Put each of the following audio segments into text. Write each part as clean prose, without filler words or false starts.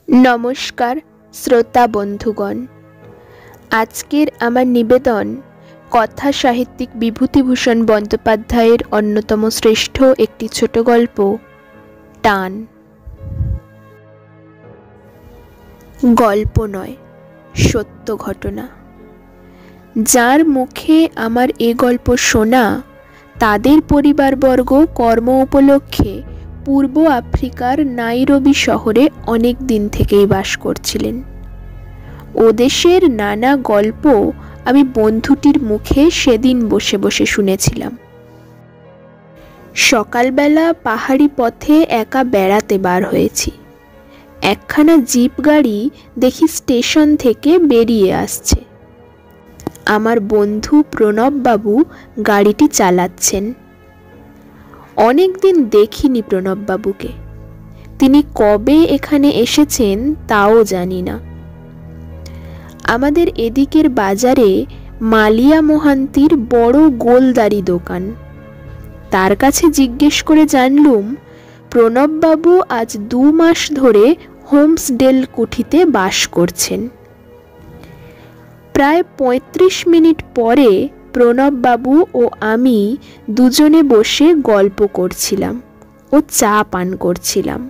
नमस्कार श्रोता बंधुगण। आजकेर आमार निवेदन कथा साहित्यिक विभूतिभूषण बंदोपाध्यायेर अन्यतम श्रेष्ठ एकटी छोट गल्प टान। गल्प नय, सत्य घटना। जार मुखे आमार ए गल्प शोना तादेर परिवारबर्ग कर्म उपलक्षे पूर्व आफ्रिकार नाइरोबी शहरे अनेक दिन थेकेई बास करछिलेन। ओ देशेर नाना गल्प आमी बंधुटिर मुखे सेदिन बसे बसे शुनेछिलाम। सकालबेला पाहाड़ी पथे एका बेड़ाते बार हयेछि। एकखाना जिप गाड़ी देखि स्टेशन थेके बेरिये आसछे। आमार बंधु प्रणब बाबू गाड़ीटी चालाच्छेन। अनेक दिन देखिनी प्रणब बाबूके। तिनी कबे एखाने एसेछेन ताओ जानी ना। आमादेर एदिकेर बाजारे मालिया मोहान्तिर बड़ो गोलदारी दोकान। तार काछे जिज्ञेस करे जानलुम प्रणब बाबू आज 2 मास धरे होम्सडेल कुठीते बास करछेन। प्राय 35 मिनिट परे प्रणब बाबू ओ आमी दुजने बसे गल्प करछिलाम ओ चा पान करछिलाम।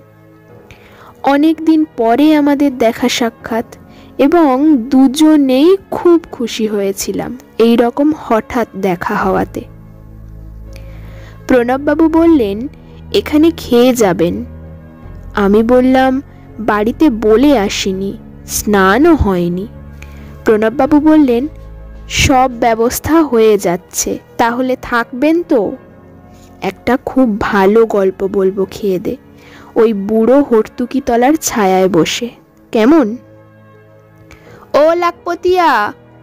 अनेक दिन परे आमादेर देखा साक्षात एबं दुजनेई खूब खुशी हयेछिलाम एई रकम हठात् देखा हওয়াতে। प्रणब बाबू बोललेन एखाने खेये जाबेन। आमी बोललाम बाड़ीते बोले आसिनी, स्नानও হয়নি। प्रणब बाबू बोललेन सब व्यवस्था হয়ে যাচ্ছে, তাহলে থাকবেন তো? একটা খুব ভালো গল্প বলবো খেয়ে দে, ওই বুড়ো হর্তুকি তলার ছায়ায় বসে, কেমন? ও লাখপতিয়া,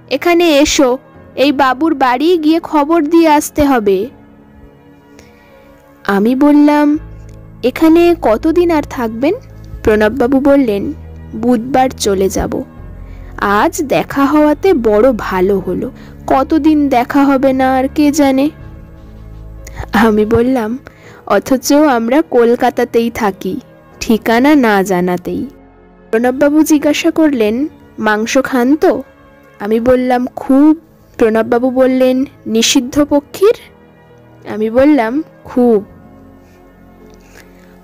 এখানে এসো, এই বাবুর বাড়ি গিয়ে খবর দিয়ে আসতে হবে। আমি বললাম এখানে কতদিন আর থাকবেন? প্রণব বাবু বললেন বুধবার চলে যাব। आज देखा हওয়াতে बड़ो भालो हलो, कतदिन देखा होबे ना आर के जाने। आमी बोललाम अथच आमरा कलकातातेई थाकी, ठिकाना ना जानातेई। प्रणब बाबू जिज्ञासा करलेन मांस खान तो? आमी बोललाम खूब। प्रणब बाबू बोललेन निषिद्ध पक्षीर? आमी बोललाम खूब।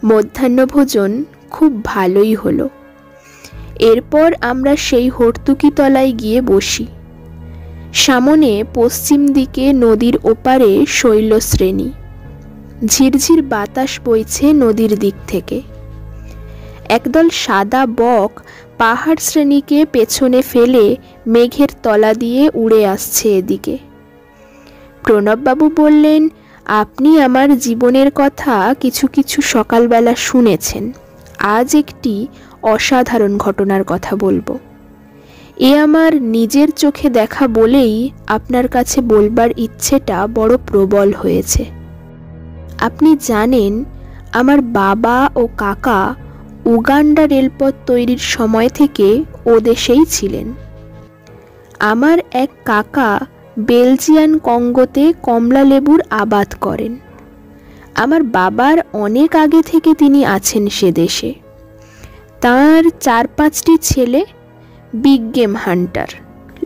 मध्याह्न भोजन खूब भालोई हलो। एरपर आमरा सेई हर्तुकी तलाय गिये बसि। सामने पश्चिम दिके नदीर ओपारे शैलश्रेणी। झिरझिर बातास बइछे नदीर दिक थेके। एकदल सादा बक पाहाड़ श्रेणीके पेछने फेले मेघेर तला दिये उड़े आसछे एदिके। प्रणब बाबू बोललेन आपनी आमार जीवनेर कथा किछु किछु सकालबेला शुनेछेन, आज एकटी असाधारण घटनार कथा बोलबो। ए आमार निजेर चोखे देखा बोलेई आपनार काछे बोलबार इच्छेटा बड़ो प्रबल हयेछे। आपनी जानेन आमार बाबा ओ काका उगांडा रेलपथ तैरिर समय थेके ओ देशेई छिलेन। आमार एक काका बेलजियान कंगोते कमला लेबुर आबाद करेन। आमार बाबार अनेक आगे थेके तिनी आछेन से देशे। तार 4-5टी छेले, बिग गेम हान्टार,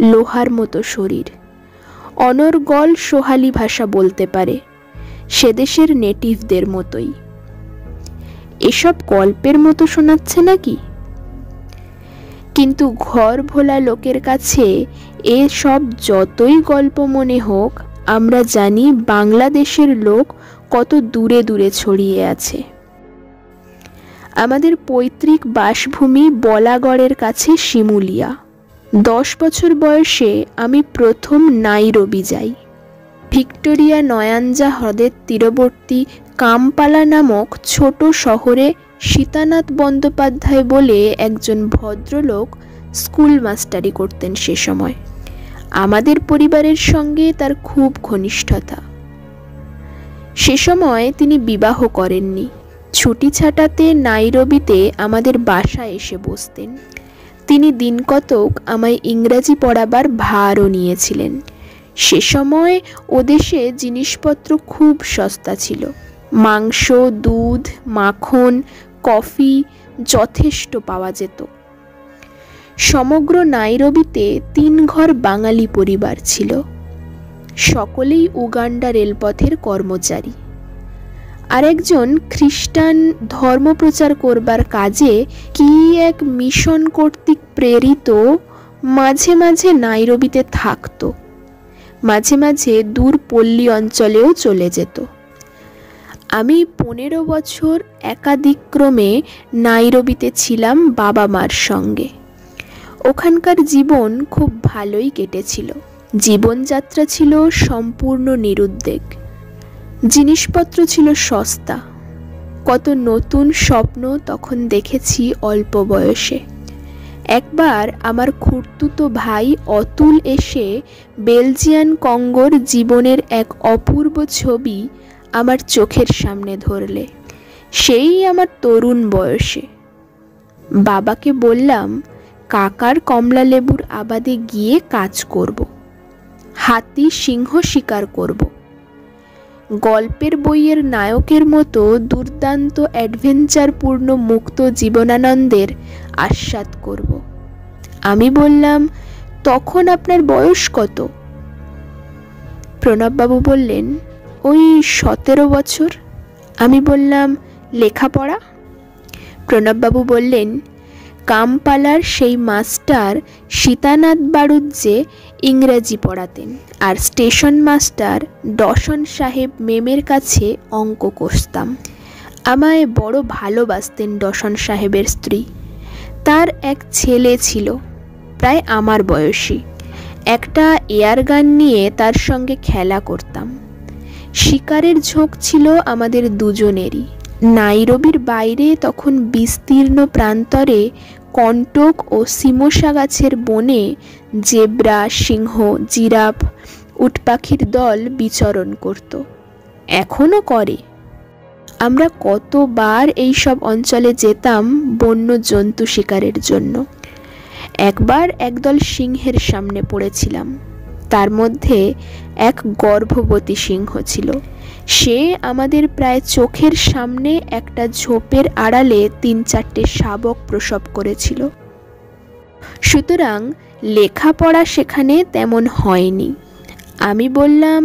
लोहार मतो शरीर, अनर्गल सोहाली भाषा बोलते पारे, से देशेर नेटिवदेर मतोई। एसब गल्पेर मतो शोनाच्छे नाकि? किन्तु घर भोला लोकेर काछे ए सब जतोई गल्प मने होक, आमरा जानी बांग्लादेशेर लोक कत दूरे दूरे छड़िये आछे। आमादेर पैतृक बासभूमि बलागड़ेर काछे शिमुलिया। 10 बछर बयसे आमी प्रथम नाइरोबी जाई। ভিক্টোরিয়া নয়াঞ্জা হ্রদের তীরবর্তী কামপালা নামক ছোট শহরে সীতানাথ বন্দ্যোপাধ্যায় বলে একজন ভদ্রলোক স্কুল মাস্টারি করতেন সে সময়। আমাদের পরিবারের সঙ্গে তার খুব ঘনিষ্ঠতা। সে সময় তিনি বিবাহ করেননি। ছুটি ছাটাতে নাইরোবিতে আমাদের বাসায় এসে বসতেন। তিনি দিনকতক আমায় ইংরাজি পড়াবার ভারও নিয়েছিলেন। সে সময় ওদেশে জিনিসপত্র খুব সস্তা ছিল। মাংস, দুধ, মাখন, কফি, যথেষ্ট পাওয়া যেত। সমগ্র নাইরোবিতে 3 ঘর বাঙালি পরিবার ছিল। সকলেই উগান্ডা রেলপথের কর্মচারী। আরেকজন খ্রিস্টান ধর্মপ্রচার করবার কাজে কি এক মিশন কর্তৃক প্রেরিত মাঝে মাঝে নাইরোবিতে থাকত, মাঝে মাঝে দূর পল্লী অঞ্চলেও চলে যেত। আমি 15 বছর একাদিক্রমে নাইরোবিতে ছিলাম বাবা মার সঙ্গে। ওখানকার জীবন খুব ভালোই কেটেছিল। জীবনযাত্রা ছিল সম্পূর্ণ নিরুদ্বেগ। জিনিসপত্র ছিল সস্তা। কত নতুন স্বপ্ন তখন দেখেছি অল্প বয়সে। একবার আমার খুড়তুতো ভাই অতুল এসে বেলজিয়ান কঙ্গোর জীবনের এক অপূর্ব ছবি আমার চোখের সামনে ধরলে। সেই আমার তরুণ বয়সে। বাবাকে বললাম কাকার কমলা লেবুর আবাদে গিয়ে কাজ করব, হাতি সিংহ শিকার করব, গল্পের বইয়ের নায়কের মতো দুর্দান্ত অ্যাডভেঞ্চারপূর্ণ মুক্ত জীবনানন্দের আস্বাদ করব। আমি বললাম, তখন আপনার বয়স কত? প্রণববাবু বললেন, ওই 17 বছর। আমি বললাম, লেখাপড়া? প্রণববাবু বললেন, কামপালার সেই মাস্টার সীতানাথ বাড়ুজ্জে ইংরেজি পড়াতেন, আর স্টেশন মাস্টার দশন সাহেব মেমের কাছে অঙ্ক কষতাম। আমায় বড় ভালোবাসতেন দশন সাহেবের স্ত্রী। তার এক ছেলে ছিল, প্রায় আমার বয়সী। একটা এয়ারগান নিয়ে তার সঙ্গে খেলা করতাম। শিকারের ঝোঁক ছিল আমাদের দুজনেরই। নাইরোবির বাইরে তখন বিস্তীর্ণ প্রান্তরে কণ্টক ও সিমোসা গাছের বনে জেব্রা, সিংহ, জিরাফ, উটপাখির দল বিচরণ করত, এখনও করে। আমরা কতবার এই সব অঞ্চলে যেতাম বন্য জন্তু শিকারের জন্য। একবার একদল সিংহের সামনে পড়েছিলাম। তার মধ্যে এক গর্ভবতী সিংহ ছিল। সে আমাদের প্রায় চোখের সামনে একটা ঝোপের আড়ালে 3-4টে শাবক প্রসব করেছিল। সুতরাং লেখাপড়া সেখানে তেমন হয়নি। আমি বললাম,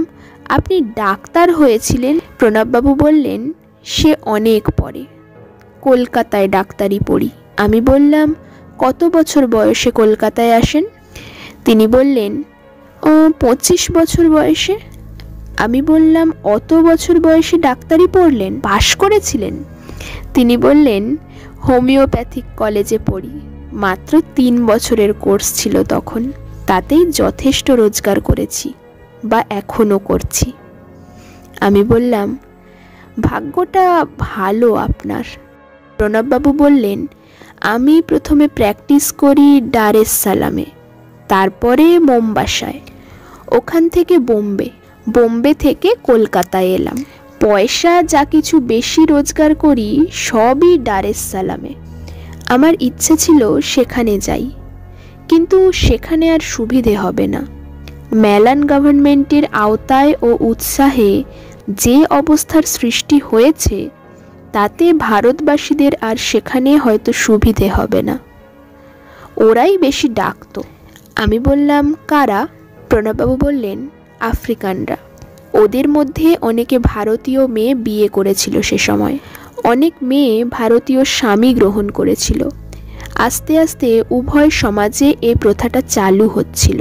আপনি ডাক্তার হয়েছিলেন? প্রণববাবু বললেন, সে অনেক পরে, কলকাতায় ডাক্তারি পড়ি। আমি বললাম, কত বছর বয়সে কলকাতায় আসেন? তিনি বললেন, 25 বছর বয়সে। আমি বললাম, অত বছর বয়সে ডাক্তারি পড়লেন? পাশ করেছিলেন? তিনি বললেন, হোমিওপ্যাথিক কলেজে পড়ি, মাত্র 3 বছরের কোর্স ছিল তখন, তাতেই যথেষ্ট রোজগার করেছি, বা এখনও করছি। আমি বললাম, ভাগ্যটা ভালো আপনার। প্রণববাবু বললেন, আমি প্রথমে প্র্যাকটিস করি ডার এস সালামে, তারপরে মোমবাসায়, ওখান থেকে বোম্বে থেকে কলকাতায় এলাম। পয়সা যা কিছু বেশি রোজগার করি সবই ডার এস সালামে। আমার ইচ্ছে ছিল সেখানে যাই, কিন্তু সেখানে আর সুবিধে হবে না। ম্যালান গভর্নমেন্টের আওতায় ও উৎসাহে যে অবস্থার সৃষ্টি হয়েছে তাতে ভারতবাসীদের আর সেখানে হয়তো সুবিধে হবে না। ওরাই বেশি ডাকতো। আমি বললাম, কারা? প্রণববাবু বললেন, আফ্রিকানরা। ওদের মধ্যে অনেকে ভারতীয় মেয়ে বিয়ে করেছিল সে সময়। অনেক মেয়ে ভারতীয় স্বামী গ্রহণ করেছিল। আস্তে আস্তে উভয় সমাজে এ প্রথাটা চালু হচ্ছিল।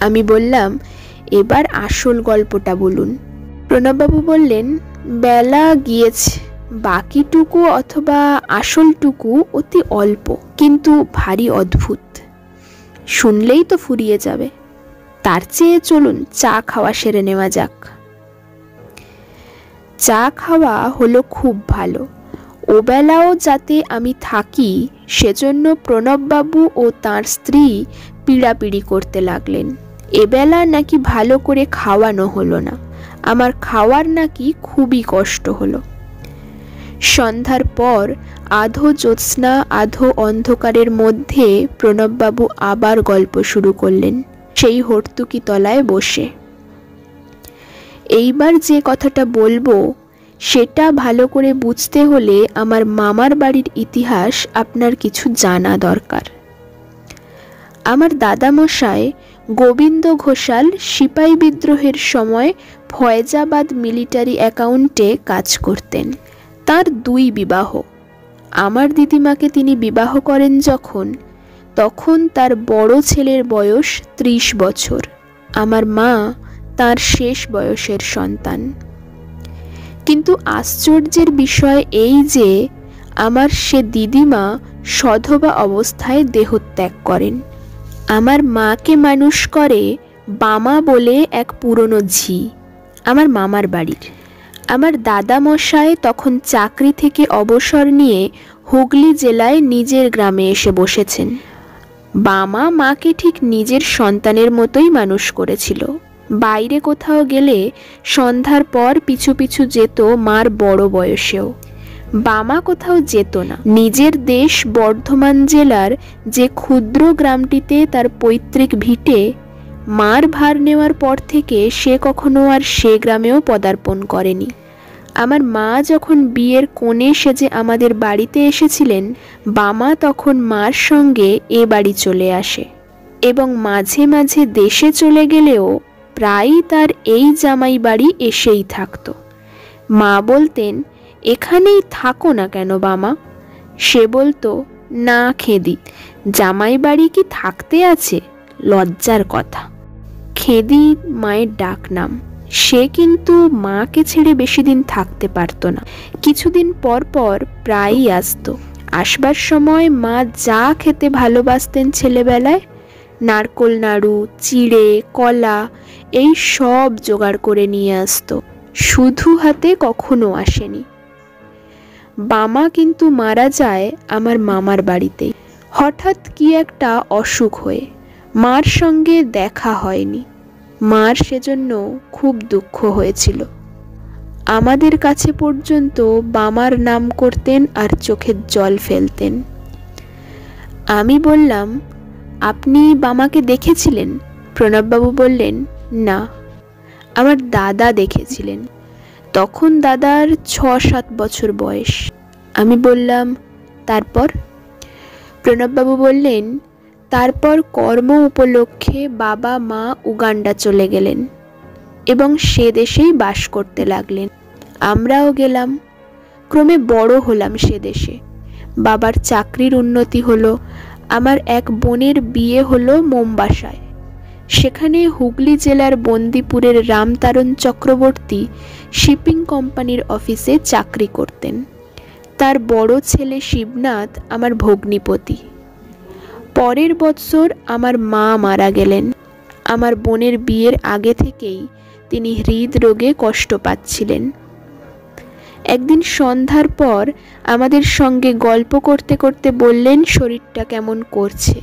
আমি বললাম, এবার আসল গল্পটা বলুন। প্রণববাবু বললেন, বেলা গিয়েছে, বাকিটুকু অথবা আসলটুকু অতি অল্প, কিন্তু ভারী অদ্ভুত। শুনলেই তো ফুরিয়ে যাবে। তার চেয়ে চলুন চা খাওয়া সেরে নেওয়া যাক। চা খাওয়া হলো খুব ভালো। ওবেলাও যাতে আমি থাকি সেজন্য প্রণববাবু ও তাঁর স্ত্রী পিড়াপিড়ি করতে লাগলেন। এবেলা নাকি ভালো করে খাওয়ানো হলো না, আমার খাওয়ার নাকি খুবই কষ্ট হলো। সন্ধ্যার পর আধো জ্যোৎস্না আধো অন্ধকারের মধ্যে প্রণববাবু আবার গল্প শুরু করলেন, সেই হর্তুকি তলায় বসে। এইবার যে কথাটা বলবো সেটা ভালো করে বুঝতে হলে আমার মামার বাড়ির ইতিহাস আপনার কিছু জানা দরকার। আমার দাদামশাই গোবিন্দ ঘোষাল সিপাহী বিদ্রোহের সময় ফয়জাবাদ মিলিটারি অ্যাকাউন্টে কাজ করতেন। তার 2 বিবাহ। আমার দিদিমাকে তিনি বিবাহ করেন তখন তার বড় ছেলের বয়স 30 বছর। আমার মা তার শেষ বয়সের সন্তান। কিন্তু আশ্চর্যের বিষয় এই যে আমার সে দিদিমা সধবা অবস্থায় দেহত্যাগ করেন। আমার মাকে মানুষ করে বামা বলে এক পুরনো ঝি, আমার মামার বাড়ির। আমার দাদামশাই তখন চাকরি থেকে অবসর নিয়ে হুগলি জেলায় নিজের গ্রামে এসে বসেছেন। বামা মাকে ঠিক নিজের সন্তানের মতোই মানুষ করেছিল। বাইরে কোথাও গেলে সন্ধ্যার পর পিছু পিছু যেত মার বড় বয়সেও। বামা কোথাও যেত না। নিজের দেশ বর্ধমান জেলার যে ক্ষুদ্র গ্রামটিতে তার পৈতৃক ভিটে, মার ভার নেওয়ার পর থেকে সে কখনো আর সে গ্রামেও পদার্পণ করেনি। আমার মা যখন বিয়ের কোণে সেজে আমাদের বাড়িতে এসেছিলেন, বামা তখন মার সঙ্গে এ বাড়ি চলে আসে এবং মাঝে মাঝে দেশে চলে গেলেও প্রায়ই তার এই জামাই বাড়ি এসেই থাকত। মা বলতেন, এখানেই থাকো না কেন বামা? সে বলতো, না খেদি, জামাই বাড়ি কি থাকতে আছে? লজ্জার কথা। খেদি মায়ের ডাক নাম। সে কিন্তু মাকে ছেড়ে বেশি দিন থাকতে পারত না। কিছুদিন পর পর প্রায়ই আসতো। আসবার সময় মা যা খেতে ভালোবাসতেন ছেলেবেলায়, নারকোল নাড়ু, চিড়ে, কলা, এই সব জোগাড় করে নিয়ে আসতো। শুধু হাতে কখনো আসেনি। বামা কিন্তু মারা যায় আমার মামার বাড়িতেই, হঠাৎ কি একটা অসুখ হয়ে। মার সঙ্গে দেখা হয়নি। মার সেজন্য খুব দুঃখ হয়েছিল। আমাদের কাছে পর্যন্ত বামার নাম করতেন আর চোখের জল ফেলতেন। আমি বললাম, আপনি বামাকে দেখেছিলেন? প্রণববাবু বললেন, না, আমার দাদা দেখেছিলেন। তখন দাদার 6-7 বছর বয়স। আমি বললাম, তারপর? প্রণববাবু বললেন, তারপর কর্ম উপলক্ষে বাবা মা উগান্ডা চলে গেলেন এবং সে দেশেই বাস করতে লাগলেন। আমরাও গেলাম। ক্রমে বড় হলাম সে দেশে। বাবার চাকরির উন্নতি হলো। আমার এক বোনের বিয়ে হলো মোমবাসায়। সেখানে হুগলি জেলার বন্দিপুরের রামতারণ চক্রবর্তী শিপিং কোম্পানির অফিসে চাকরি করতেন। তার বড় ছেলে শিবনাথ আমার ভগ্নিপতি। পরের বৎসর আমার মা মারা গেলেন। আমার বোনের বিয়ের আগে থেকেই তিনি হৃদরোগে কষ্ট পাচ্ছিলেন। একদিন সন্ধ্যার পর আমাদের সঙ্গে গল্প করতে করতে বললেন শরীরটা কেমন করছে।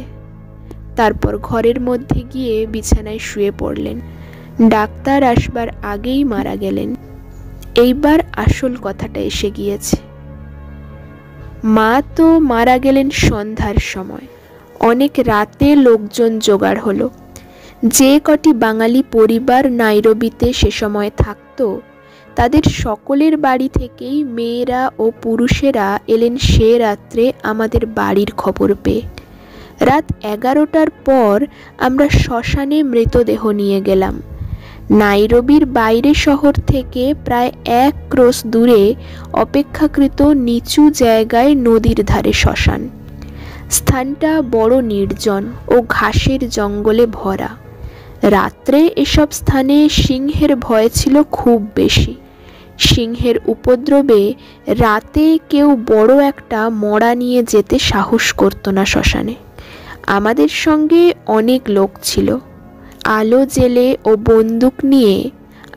তারপর ঘরের মধ্যে গিয়ে বিছানায় শুয়ে পড়লেন। ডাক্তার আসবার আগেই মারা গেলেন। এইবার আসল কথাটা এসে গিয়েছে। মা তো মারা গেলেন সন্ধ্যার সময়। অনেক রাতে লোকজন জোগাড় হলো। যে কটি বাঙালি পরিবার নাইরোবিতে সে সময় থাকত, তাদের সকলের বাড়ি থেকেই মেয়েরা ও পুরুষেরা এলেন সে রাত্রে আমাদের বাড়ির খবর পেয়ে। রাত 11টার পর আমরা শ্মশানে মৃতদেহ নিয়ে গেলাম। নাইরোবির বাইরে শহর থেকে প্রায় 1 ক্রোশ দূরে অপেক্ষাকৃত নিচু জায়গায় নদীর ধারে শ্মশান। স্থানটা বড় নির্জন ও ঘাসের জঙ্গলে ভরা। রাত্রে এসব স্থানে সিংহের ভয় ছিল খুব বেশি। সিংহের উপদ্রবে রাতে কেউ বড় একটা মড়া নিয়ে যেতে সাহস করত না শ্মশানে। আমাদের সঙ্গে অনেক লোক ছিল। আলো জেলে ও বন্দুক নিয়ে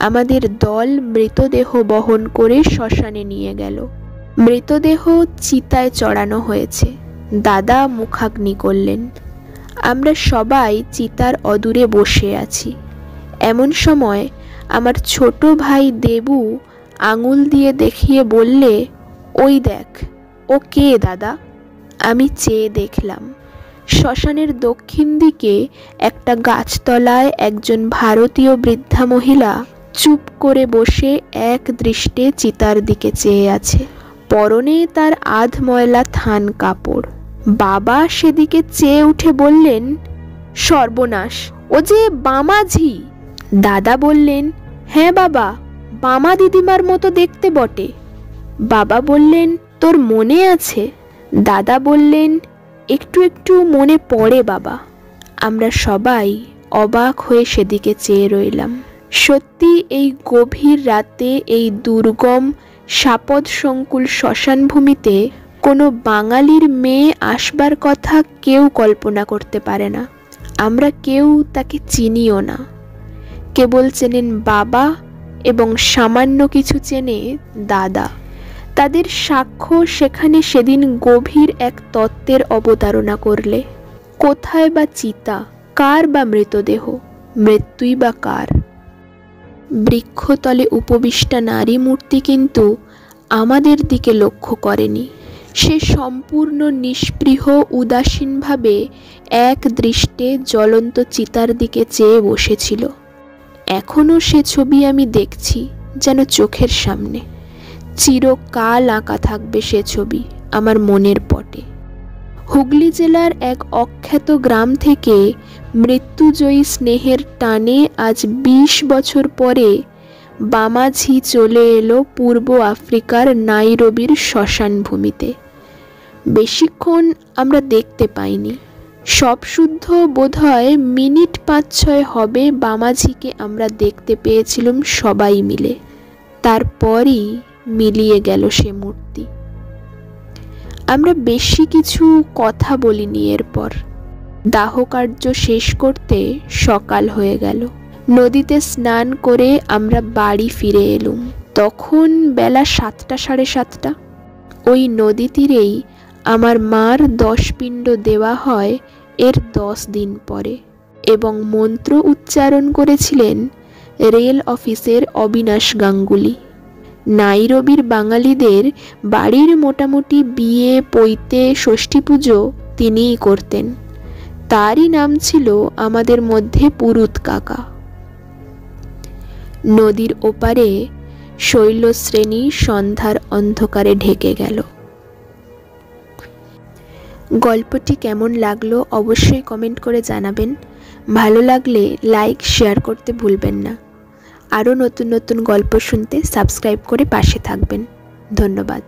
আমাদের দল মৃতদেহ বহন করে শ্মশানে নিয়ে গেল। মৃতদেহ চিতায় চড়ানো হয়েছে। দাদা মুখাগ্নি করলেন। আমরা সবাই চিতার অদূরে বসে আছি। এমন সময় আমার ছোট ভাই দেবু আঙুল দিয়ে দেখিয়ে বললে, ওই দেখ, ও কে দাদা? আমি চেয়ে দেখলাম। শ্মশানের দক্ষিণ দিকে একটা গাছতলায় একজন ভারতীয় বৃদ্ধা মহিলা চুপ করে বসে এক দৃষ্টে চিতার দিকে চেয়ে আছে। পরনে তার আধ ময়লা থান কাপড়। বাবা সেদিকে চেয়ে উঠে বললেন, সর্বনাশ, ও যে বামাঝি। দাদা বললেন, হ্যাঁ বাবা, বামা দিদিমার মতো দেখতে বটে। বাবা বললেন, তোর মনে আছে? দাদা বললেন, একটু একটু মনে পড়ে বাবা। আমরা সবাই অবাক হয়ে সেদিকে চেয়ে রইলাম। সত্যি এই গভীর রাতে এই দুর্গম সাপদ সংকুল শ্মশানভূমিতে কোনো বাঙালির মেয়ে আসবার কথা কেউ কল্পনা করতে পারে না। আমরা কেউ তাকে চিনিও না। কেবল চেনেন বাবা এবং সামান্য কিছু চেনে দাদা। তাদের সাক্ষ্য সেখানে সেদিন গভীর এক তত্ত্বের অবতারণা করলে। কোথায় বা চিতা, কার বা মৃতদেহ, মৃত্যুই বা কার? বৃক্ষতলে উপবিষ্টা নারী মূর্তি কিন্তু আমাদের দিকে লক্ষ্য করেনি। সে সম্পূর্ণ নিষ্পৃহ উদাসীনভাবে এক দৃষ্টে জ্বলন্ত চিতার দিকে চেয়ে বসেছিল। এখনও সে ছবি আমি দেখছি, যেন চোখের সামনে। চিরকাল আঁকা থাকবে সে ছবি আমার মনের পটে। হুগলি জেলার এক অখ্যাত গ্রাম থেকে মৃত্যুজয়ী স্নেহের টানে আজ ২০ বছর পরে বামাঝি চলে এলো পূর্ব আফ্রিকার নাইরোবির শ্মশানভূমিতে। বেশিক্ষণ আমরা দেখতে পাইনি। সব শুদ্ধ বোধহয় মিনিট ৫-৬ হবে বামাঝিকে আমরা দেখতে পেয়েছিলাম সবাই মিলে। তারপরই মিলিয়ে গেল সে মূর্তি। আমরা বেশি কিছু কথা বলিনি। এরপর দাহকার্য শেষ করতে সকাল হয়ে গেল। নদীতে স্নান করে আমরা বাড়ি ফিরে এলুম। তখন বেলা ৭টা, সাড়ে ৭টা। ওই নদী তীরেই আমার মার 10 পিণ্ড দেওয়া হয় এর 10 দিন পরে, এবং মন্ত্র উচ্চারণ করেছিলেন রেল অফিসের অবিনাশ গাঙ্গুলি। নাইরোবির বাঙালিদের বাড়ির মোটামুটি বিয়ে, পৈতে, ষষ্ঠী পুজো তিনিই করতেন। তারই নাম ছিল আমাদের মধ্যে পুরুত কাকা। নদীর ওপারে শৈলশ্রেণী সন্ধ্যার অন্ধকারে ঢেকে গেল। গল্পটি কেমন লাগলো অবশ্যই কমেন্ট করে জানাবেন। ভালো লাগলে লাইক, শেয়ার করতে ভুলবেন না। আরও নতুন নতুন গল্প শুনতে সাবস্ক্রাইব করে পাশে থাকবেন। ধন্যবাদ।